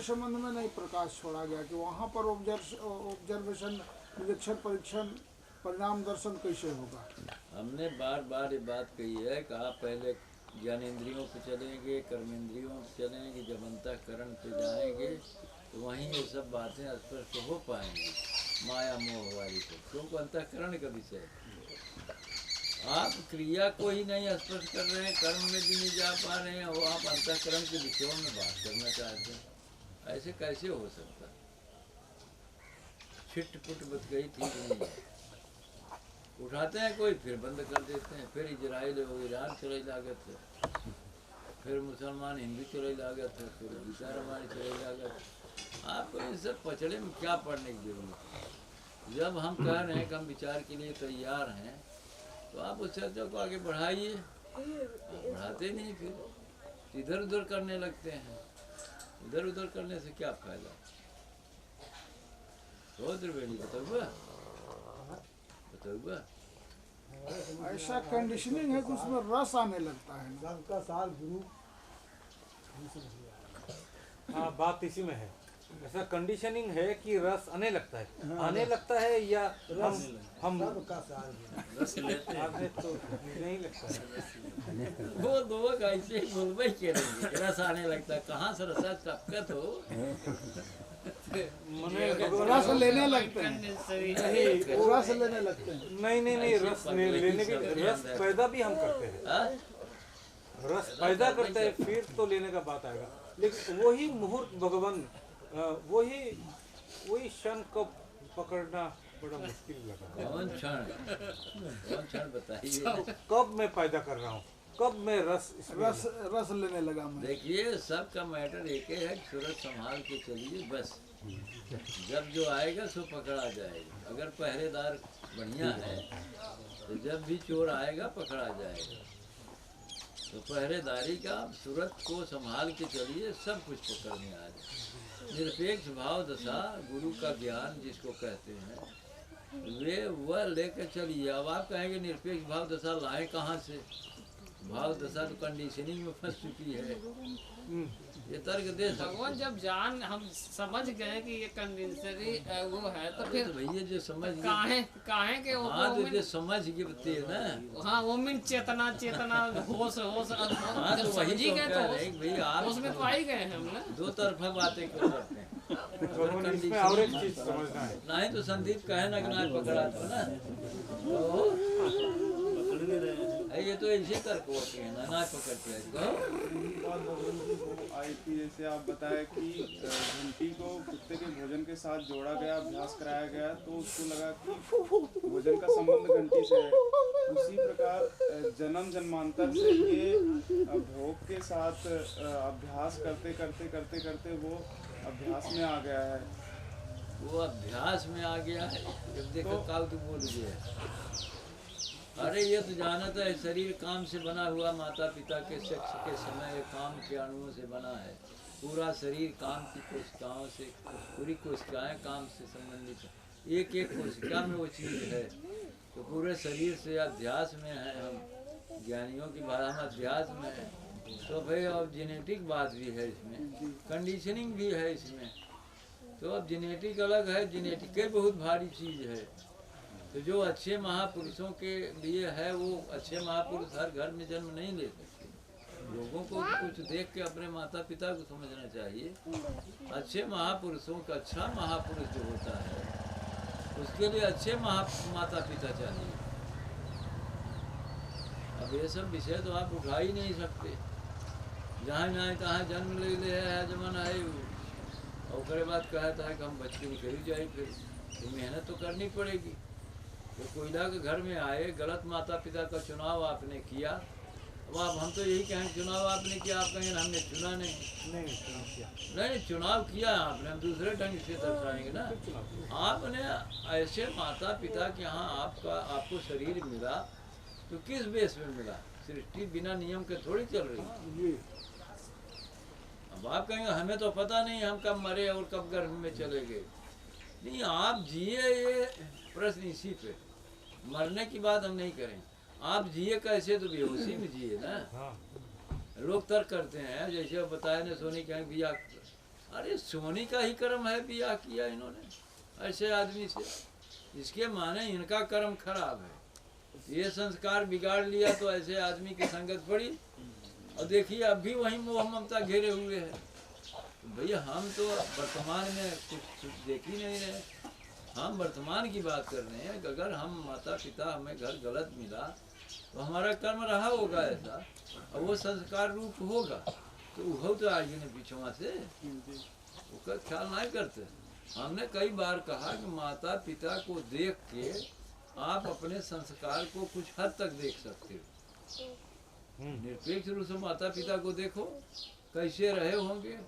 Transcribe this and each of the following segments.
संबंध में नहीं प्रकाश छोड़ा गया कि वहाँ पर ऑब्जर्वेशन, निरीक्षण, परीक्षण, परिणाम दर्शन कैसे होगा? हमने बार बार ये बात कही है कि आप पहले ज्ञानेंद्रियों पे चलेंगे, कर्मेंद्रियों पे चलेंगे, जब अंतःकरण पे जाएंगे तो वहीं ये सब बातें स्पष्ट हो पाएंगी, माया मोह वाली को, क्योंकि अंतःकरण का विषय। आप क्रिया को ही नहीं स्पष्ट कर रहे हैं, कर्म में भी नहीं जा पा रहे हैं, और आप अंतःकरण के विषयों में बात करना चाहते हैं। ऐसे कैसे हो सकता? छिट-पुट बत गई ठीक नहीं है। उठाते हैं कोई, फिर बंद कर देते हैं, फिर इजराइल वो ईरान चले लागत है, फिर मुसलमान हिंदू चले लागत है, फिर गीता रामायण चले लागत। आपको इन सब पचड़े में क्या पढ़ने की जरूरत है? जब हम कह रहे हैं कि हम विचार के लिए तैयार हैं, तो आप उस चर्चा को आगे बढ़ाइए। बढ़ाते नहीं, फिर इधर उधर करने लगते हैं। इधर उधर करने से क्या फायदा? तो त्रिवेणी बताऊँगा। ऐसा कंडीशनिंग है कि उसमें रस आने लगता है। सबका साल गुरु। हाँ, बात इसी में है। ऐसा कंडीशनिंग है कि रस आने लगता है। हाँ, आने लगता है या हम सबका साल रस लेते हैं। आपने तो नहीं लगता है। वो दो ऐसे बोलबे करेंगे, रस आने लगता है। कहाँ से रसा टपकत हो? रस लेने लगते हैं। नहीं, रस लेने लगते हैं। नहीं, रस लेने भी, रस पैदा भी हम करते हैं। रस पैदा करते हैं, फिर तो लेने का बात आएगा। लेकिन वही मुहूर्त भगवान, वही क्षण को पकड़ना बड़ा मुश्किल लगा। कौन क्षण बताइए? कब मैं पैदा कर रहा हूँ, कब मैं रस लेने लगा मैं। देखिए, सबका मैटर एक ही है, सूरज संभाल के चलिए बस। जब जो आएगा सो पकड़ा जाएगा। अगर पहरेदार बढ़िया है तो जब भी चोर आएगा पकड़ा जाएगा। तो पहरेदारी का सूरज को संभाल के चलिए, सब कुछ पकड़ने आ जाए। निरपेक्ष भाव दशा, गुरु का ज्ञान जिसको कहते हैं, वे वह लेकर चलिए। अब आप कहेंगे निरपेक्ष भाव दशा लाएं कहाँ से? भाव दशा तो कंडीशनिंग में फंस चुकी है। ये तर्क दे भगवान जब जान हम समझ गए कि ये कंडेंसरी वो है, तो फिर भैया जो समझ काहे के वो हाँ, तो जो समझ गिरते ना, हाँ वो मिन चेतना होश हाँ, तो वही समझी गए तो भैया आप उसमें तो आ ही गए हैं हम ना। दो तरफा बातें क्यों करते हैं? इसमें और एक चीज समझना है। नहीं तो संदीप कहे ना कि ना पकड़ा तो ना, ये तो ऐसे तर्क होते हैं ना पकड़ते हैं। आई थी जैसे आप बताए कि घंटी को कुत्ते के भोजन के साथ जोड़ा गया, अभ्यास कराया गया, तो उसको लगा कि भोजन का संबंध घंटी से है। उसी प्रकार जन्म जन्मांतर से ये भोग के साथ अभ्यास करते वो अभ्यास में आ गया है। वो अभ्यास में आ गया है। जब देखो काल तो बोल गया, अरे ये तो जाना था, शरीर काम से बना हुआ, माता पिता के सेक्स के समय काम के अणुओं से बना है। पूरा शरीर काम की कोशिकाओं से, पूरी कोशिकाएं काम से संबंधित है। एक एक कोशिका में वो चीज़ है। तो पूरे शरीर से अध्यास में है। हम ज्ञानियों की भाषा में अध्यास में है। तो भाई अब जेनेटिक बात भी है इसमें, कंडीशनिंग भी है इसमें। तो अब जेनेटिक अलग है, जेनेटिक बहुत भारी चीज़ है। तो जो अच्छे महापुरुषों के लिए है, वो अच्छे महापुरुष हर घर में जन्म नहीं ले सकते। लोगों को कुछ देख के अपने माता पिता को समझना चाहिए। अच्छे महापुरुषों का, अच्छा महापुरुष जो होता है उसके लिए अच्छे माता पिता चाहिए। अब ये सब विषय तो आप उठा ही नहीं सकते। जहाँ जाए तहाँ जन्म ले है, जमाना है। और उसके बाद कहता है कि हम बच्चे निकल जाए, फिर तो मेहनत तो करनी पड़ेगी। वो कोयला के घर में आए, गलत माता पिता का चुनाव आपने किया। अब आप हम तो यही कहें चुनाव आपने किया, आप कहेंगे हमने चुना नहीं, चुनाव किया आपने, हम दूसरे ढंग से दर्शाएंगे ना। आपने ऐसे माता पिता के यहाँ आपको शरीर मिला, तो किस बेस में मिला? सृष्टि बिना नियम के थोड़ी चल रही। अब आप कहेंगे हमें तो पता नहीं हम कब मरे और कब गर्भ में चले गए। नहीं, आप जिए, ये प्रश्न इसी पे। मरने की बात हम नहीं करें। आप जिए कैसे? तो बेहोशी में जिए ना। लोग तर्क करते हैं, जैसे बताया ने सोनी कहें भैया अरे सोनी का ही कर्म है, ब्याह किया इन्होंने ऐसे आदमी से, इसके माने इनका कर्म खराब है। ये संस्कार बिगाड़ लिया तो ऐसे आदमी की संगत पड़ी, और देखिए अब भी वही मोह ममता घेरे हुए है। भैया हम तो वर्तमान में कुछ देख ही नहीं रहे, हम वर्तमान की बात कर रहे हैं। अगर हम माता पिता हमें घर गलत मिला तो हमारा कर्म रहा होगा ऐसा, और वो संस्कार रूप होगा, तो वो तो आगे ने पीछुआ से उसका ख्याल नहीं करते। हमने कई बार कहा कि माता पिता को देख के आप अपने संस्कार को कुछ हद तक देख सकते हो। निरपेक्ष रूप से माता पिता को देखो कैसे रहे होंगे,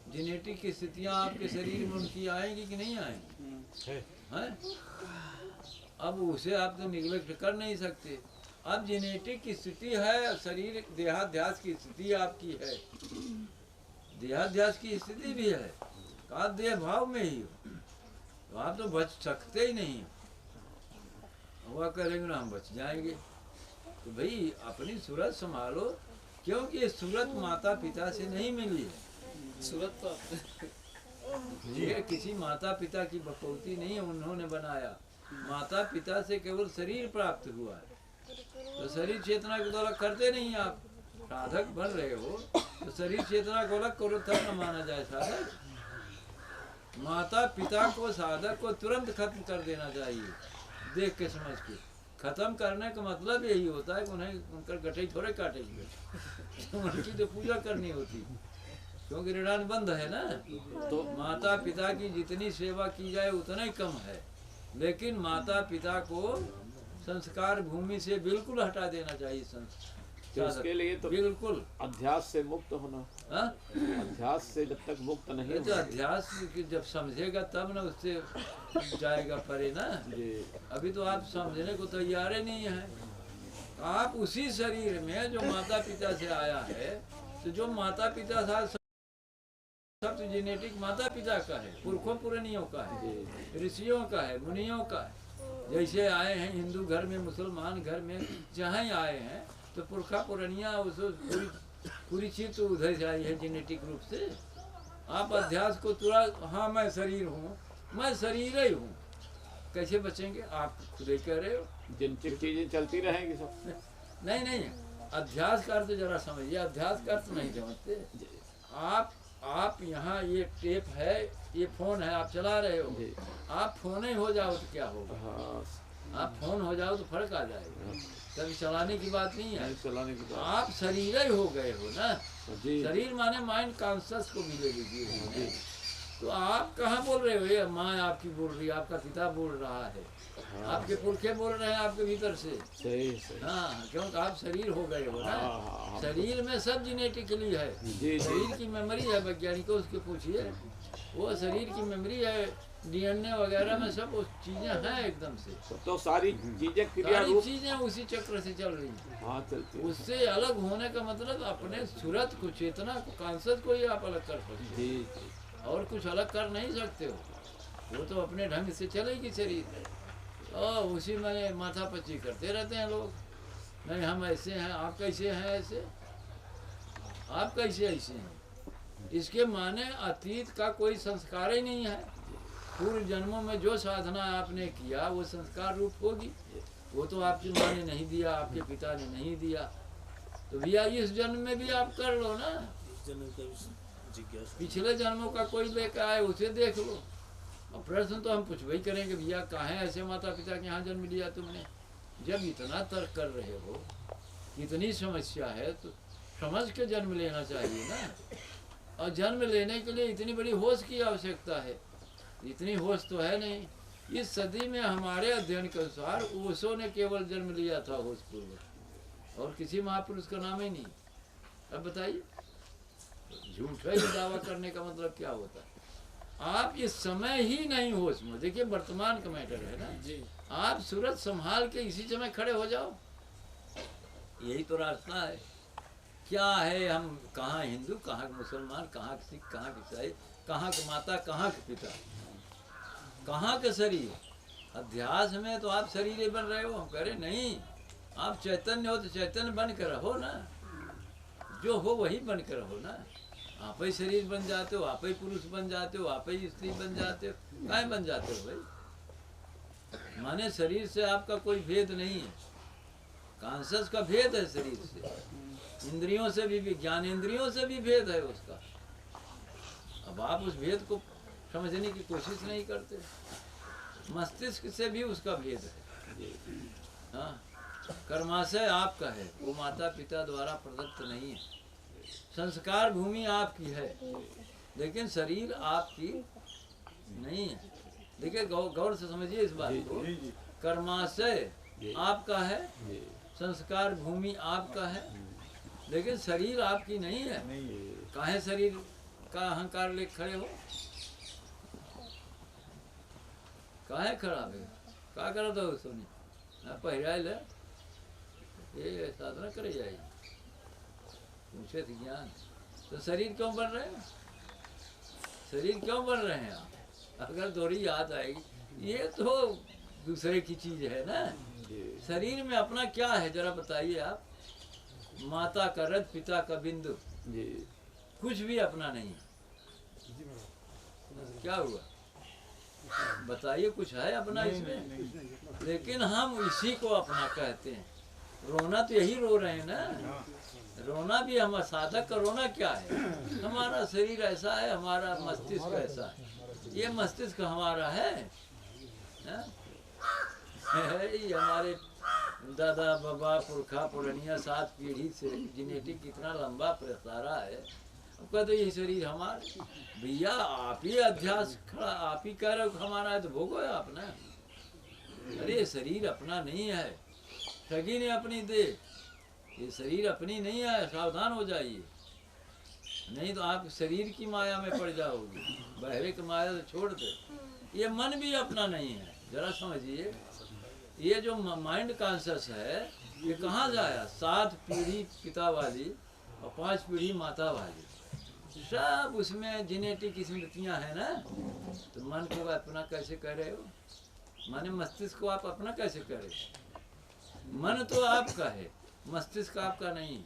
जेनेटिक की स्थितियाँ आपके शरीर में उनकी आएंगी कि नहीं आएंगी, हैं? अब उसे आप तो निगलेक्ट कर नहीं सकते। अब जेनेटिक की स्थिति है, शरीर देहाध्यास की स्थिति आपकी है, देहाध्यास की स्थिति भी है, का देह भाव में ही हो, तो आप तो बच सकते ही नहीं। हुआ करेंगे ना हम बच जाएंगे। तो भाई अपनी सूरत संभालो, क्योंकि ये सूरत माता पिता से नहीं मिली है। सूरत तो ये किसी माता पिता की बकौती नहीं है, उन्होंने बनाया। माता पिता से केवल शरीर प्राप्त हुआ है, तो शरीर चेतना को तो अलग करते नहीं। आप साधक बन रहे हो तो शरीर चेतना को अलग करो तब न माना जाए साधक। माता पिता को साधक को तुरंत खत्म कर देना चाहिए, देख के समझ के। खत्म करने का मतलब यही होता है कि उन्हें उनका गठई थोड़े काटेंगे, तो उनकी तो पूजा करनी होती, क्योंकि ऋणान बंद है ना। तो माता पिता की जितनी सेवा की जाए उतना ही कम है, लेकिन माता पिता को संस्कार भूमि से बिल्कुल हटा देना चाहिए। तो इसके लिए तो बिल्कुल अध्यास से मुक्त होना। हाँ? अध्यास से जब तक मुक्त नहीं ये तो अध्यास जब समझेगा तब ना उससे जाएगा परे ना। जी अभी तो आप समझने को तैयार ही नहीं है। आप उसी शरीर में जो माता पिता से आया है, तो जो माता पिता था सब तो जेनेटिक माता पिता का है, पुरखों पुरानियों का है, ऋषियों का है, मुनियों का है। जैसे आए हैं हिंदू घर में, मुसलमान घर में, जहाँ ही आए हैं तो पुरखा पुरानिया उसको पूरी चीज तो उधर से आई है जेनेटिक रूप से। आप अध्यास को तुरंत, हाँ मैं शरीर हूँ, मैं शरीर ही हूँ, कैसे बचेंगे? आप खुद ही कह रहे हो। जिनकी चीजें चलती रहेंगी सब। नहीं नहीं, अध्यास का अर्थ जरा समझिए, अध्यास का अर्थ नहीं समझते आप यहाँ ये टेप है, ये फोन है, आप चला रहे हो, आप फोन ही हो जाओ तो क्या होगा? हाँ, आप फोन हो जाओ तो फर्क आ जाएगा, तभी चलाने की बात नहीं है। चलाने की बात। आप शरीर ही हो गए हो ना। जी शरीर माने माइंड कॉन्शियस को भी ले लीजिए। तो आप कहाँ बोल रहे हो? ये माँ आपकी बोल रही है, आपका पिता बोल रहा है, आपके पुरखे बोल रहे हैं आपके भीतर से। सही सही। हाँ, क्योंकि आप शरीर हो गए हो ना। हाँ। शरीर में सब जेनेटिकली है। जी। शरीर की मेमोरी है, वैज्ञानिकों उसके पूछिए, वो शरीर की मेमोरी है, डीएनए वगैरह में सब वो चीजें हैं एकदम से। तो सारी चीजें क्रिया सारी रूप। चीजें उसी चक्र से चल रही हैं। हाँ चलती है। उससे अलग होने का मतलब अपने सूरत को, चेतना को, कॉन्शियस को ही आप अलग कर सकते हो, जी जी। और कुछ अलग कर नहीं सकते हो। वो तो अपने ढंग से चलेगी शरीर, और उसी में माथापच्ची करते रहते हैं लोग। नहीं हम ऐसे हैं, आप कैसे हैं ऐसे, आप कैसे ऐसे हैं? इसके माने अतीत का कोई संस्कार ही नहीं है। पूर्व जन्मों में जो साधना आपने किया वो संस्कार रूप होगी। वो तो आपकी माँ ने नहीं दिया, आपके पिता ने नहीं दिया, तो भैया इस जन्म में भी आप कर लो ना। पिछले जन्मों का कोई लेकर आए उसे देख लो। और प्रश्न तो हम कुछ वही करेंगे, भैया कहाँ ऐसे माता पिता के यहाँ जन्म लिया तुमने? जब इतना तर्क कर रहे हो, इतनी समस्या है, तो समझ के जन्म लेना चाहिए ना। और जन्म लेने के लिए इतनी बड़ी होश की आवश्यकता है, इतनी होश तो है नहीं। इस सदी में हमारे अध्ययन के अनुसार ओशो ने केवल जन्म लिया था होश पूर्वक, और किसी महापुरुष का नाम ही नहीं। अब बताइए, झूठा ही दावा करने का मतलब क्या होता है? आप इस समय ही नहीं होश में, देखिए वर्तमान का मैटर है ना जी। आप सूरत संभाल के इसी समय खड़े हो जाओ, यही तो रास्ता है। क्या है, हम कहाँ हिंदू, कहाँ के मुसलमान, कहाँ के सिख, कहाँ के ईसाई, कहाँ के माता, कहाँ के पिता, कहाँ के शरीर? अध्यास में तो आप शरीर ही बन रहे हो। हम कह रहे नहीं, आप चैतन्य हो तो चैतन्य बन कर रहो ना, जो हो वही बन कर रहो ना। आप ही शरीर बन जाते हो, आप ही पुरुष बन जाते हो, आप ही स्त्री बन जाते हो, काहे बन जाते हो भाई? माने शरीर से आपका कोई भेद नहीं है, कॉन्शस का भेद है शरीर से, इंद्रियों से भी ज्ञानेंद्रियों से भी भेद है उसका। अब आप उस भेद को समझने की कोशिश नहीं करते, मस्तिष्क से भी उसका भेद है। हाँ, कर्माशय आपका है, वो माता पिता द्वारा प्रदत्त नहीं है। संस्कार भूमि आपकी है, लेकिन शरीर आपकी नहीं है। देखिए गौर से समझिए इस बात को, कर्माशय आपका है, संस्कार भूमि आपका है, लेकिन शरीर आपकी नहीं है। काहे शरीर का अहंकार ले खड़े हो? काहे खड़ा है? का करत हो सोनी? ना पहिराइल है, ये साधना करे जाएगी, पूछे थे ज्ञान। तो शरीर क्यों बन रहे हैं? शरीर क्यों बन रहे हैं आप? अगर थोड़ी याद आएगी, ये तो दूसरे की चीज है ना। शरीर में अपना क्या है जरा बताइए आप? माता का रथ, पिता का बिंदु, कुछ भी अपना नहीं है। क्या हुआ बताइए, कुछ है अपना इसमें? लेकिन हम इसी को अपना कहते हैं। रोना तो यही रो रहे हैं ना, रोना भी हम साधक का रोना क्या है? हमारा शरीर ऐसा है, हमारा मस्तिष्क ऐसा है, ये मस्तिष्क हमारा है, ये हमारे दादा बाबा पुरखा पुरनिया 7 पीढ़ी से जेनेटिक कितना लंबा प्रसारा है। अब कहते ये शरीर हमारा, भैया आप ही अध्यास खड़ा, आप ही कह रहे हो हमारा है तो भोगो आप ना। अरे शरीर अपना नहीं है, ठगी ने अपनी दे, ये शरीर अपनी नहीं है, सावधान हो जाइए, नहीं तो आप शरीर की माया में पड़ जाओगे। बहरे की माया से छोड़ दे। ये मन भी अपना नहीं है, जरा समझिए। ये जो माइंड कॉन्शियस है, ये कहाँ जाया? 7 पीढ़ी पिता वाली और 5 पीढ़ी माता वाली, सब उसमें जेनेटिक स्मृतियाँ हैं ना। तो मन को अपना कैसे कह रहे हो? माने मस्तिष्क को आप अपना कैसे कह रहे हो? मन तो आपका है, मस्तिष्क आपका नहीं है।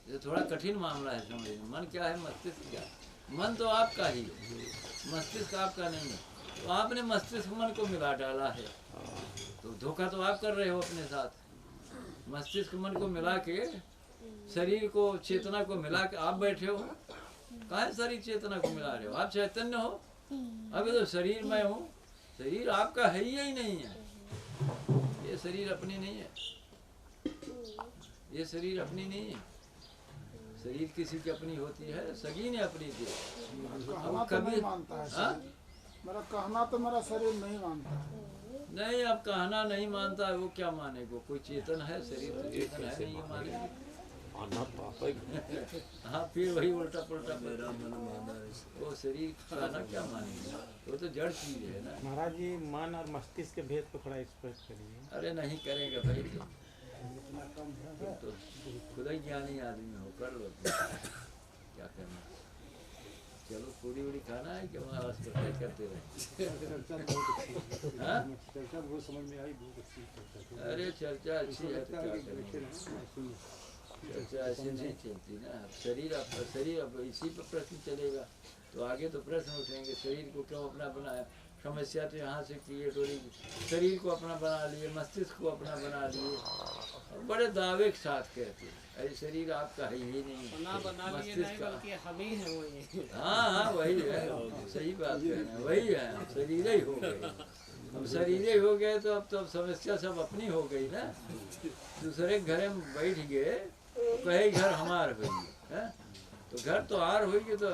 ये थोड़ा कठिन मामला है समझिए। मन क्या है, मस्तिष्क क्या है? मन तो आपका ही है, मस्तिष्क आपका नहीं है। तो आपने मस्तिष्क मन को मिला डाला है, तो धोखा तो आप कर रहे हो अपने साथ। मस्तिष्क मन को मिला के, शरीर को चेतना को मिला के आप बैठे हो। काहे शरीर चेतना को मिला रहे हो? आप चैतन्य हो, अभी तो शरीर में हूँ। शरीर आपका है ही नहीं है, ये शरीर अपनी नहीं है, ये शरीर अपनी नहीं है। शरीर किसी की अपनी होती है, सगी ने अपनी दी। कहना तो नहीं मानता है शरीर। मेरा कहना तो मेरा शरीर नहीं मानता है। नहीं, अब कहना नहीं मानता है, वो क्या मानेगा? कोई चेतन है, शरीर तो चेतन है नहीं, ये मानेगा। हाँ, फिर वही उल्टा पुल्टा वो शरीर कहना क्या मानेगा? वो तो जड़ चीज है ना। महाराज जी, मन और मस्तिष्क के भेद को थोड़ा स्पष्ट करिए। अरे नहीं करेंगे भाई, तो खुद ही ज्ञानी आदमी हो, कर लो क्या करना। चलो पूरी उड़ी खाना है कि वहाँ अस्पताल करते रहे। चर्चा बहुत समझ में आई, बहुत अच्छी। अरे चर्चा अच्छी है तो क्या करेंगे? चर्चा ऐसे नहीं चलती ना। शरीर अब इसी पर प्रश्न चलेगा तो आगे तो प्रश्न उठेंगे। शरीर को क्यों अपना बनाया? समस्या तो यहाँ से क्रिएट हो रही। शरीर को अपना बना लिए, मस्तिष्क को अपना बना लिए, बड़े दावे के साथ कहते हैं अरे शरीर आपका है ही नहीं, मस्तिष्क का। हम ही हैं वही। हाँ वही है, सही बात है, वही है, हम शरीर ही हो गए। अब शरीर ही हो गए तो अब समस्या सब अपनी हो गई ना। दूसरे घर में बैठ गए, कहे घर हमार हुई है, तो घर तो आर हुई तो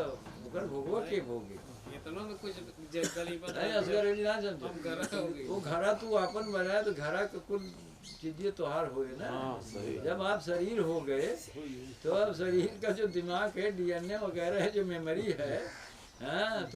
घर भोगो के भोगे। इतना में कुछ जल्दी बता नहीं असगर ना समझो, हम घर हो गए। वो घरा तू अपन बनाया तो घरा का कुल चीजें तोहार हुए ना। जब आप शरीर हो गए तो अब शरीर का जो दिमाग है, DNA वगैरह है, जो मेमोरी है, हाँ